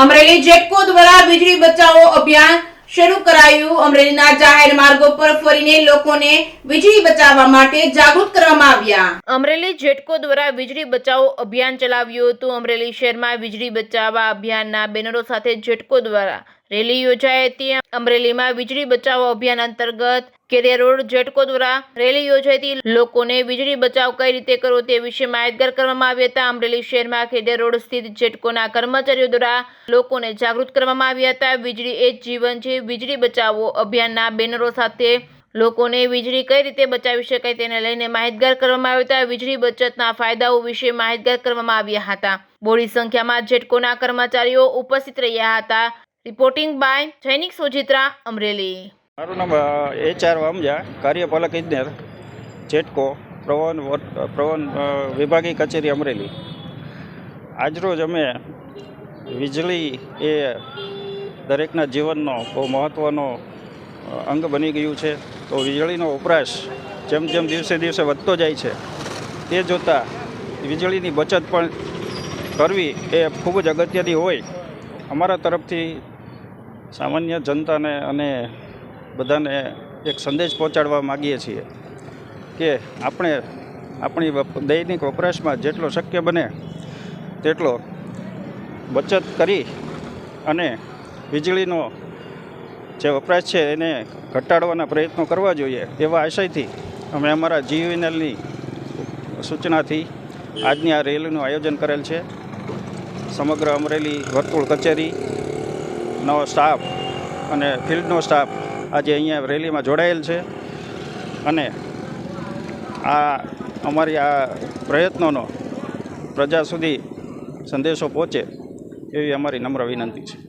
અમરેલી જેટકો દ્વારા વીજળી બચાવો અભિયાન શરૂ કરાયું। અમરેલીના જાહેર માર્ગો પર ફરીને લોકોને વીજળી બચાવવા માટે જાગૃત કરવામાં આવ્યા। અમરેલી જેટકો દ્વારા વીજળી બચાવો અભિયાન ચલાવ્યું હતું। અમરેલી શહેરમાં વીજળી બચાવવા અભિયાનના બેનરો સાથે જેટકો દ્વારા રેલી યોજાઈ હતી। અમરેલીમાં વીજળી બચાવો અભિયાન અંતર્ગત કેરિયા રોડ જેટકો દ્વારા રેલી યોજાઈ હતી। લોકોને વીજળી બચાવ કઈ રીતે કરવો તે વિશે માહિતગાર કરવામાં આવ્યા હતા। અમરેલી શહેરમાં કેરિયા રોડ સ્થિત જેટકોના કર્મચારીઓ દ્વારા લોકોને જાગૃત કરવામાં આવ્યા હતા। વીજળી એ જ જીવન છે, વીજળી બચાવો અભિયાનના બેનરો સાથે લોકોને વીજળી કઈ રીતે બચાવી શકાય તેને લઈને માહિતગાર કરવામાં આવ્યા હતા। વીજળી બચતના ફાયદાઓ વિશે માહિતગાર કરવામાં આવ્યા હતા। બોડી સંખ્યામાં જેટકોના કર્મચારીઓ ઉપસ્થિત રહ્યા હતા। રિપોર્ટિંગ બાય સૈનિક સોજિત્રા, અમરેલી। મારું નામ HR વામજા, કાર્યપાલક ઇજનેર, જેટકો પ્રવહન વિભાગીય કચેરી, અમરેલી। આજરોજ અમે વીજળી એ દરેકના જીવનનો બહુ મહત્ત્વનો અંગ બની ગયું છે, તો વીજળીનો વપરાશ જેમ જેમ દિવસે દિવસે વધતો જાય છે તે જોતાં વીજળીની બચત પણ કરવી એ ખૂબ જ અગત્યની હોય। અમારા તરફથી સામાન્ય જનતાને અને બધાને એક સંદેશ પહોંચાડવા માગીએ છીએ કે આપણે આપણી દૈનિક વપરાશમાં જેટલો શક્ય બને તેટલો બચત કરી અને વીજળીનો જે વપરાશ છે એને ઘટાડવાના પ્રયત્નો કરવા જોઈએ, એવા આશયથી અમે અમારા GUVNLની સૂચનાથી આજની આ રેલીનું આયોજન કરેલ છે। સમગ્ર અમરેલી વર્તુળ કચેરીનો સ્ટાફ અને ફિલ્ડનો સ્ટાફ આજે અહીંયા રેલીમાં જોડાયેલ છે અને આ અમારી આ પ્રયત્નોનો પ્રજા સુધી સંદેશો પહોંચે એવી અમારી નમ્ર વિનંતી છે।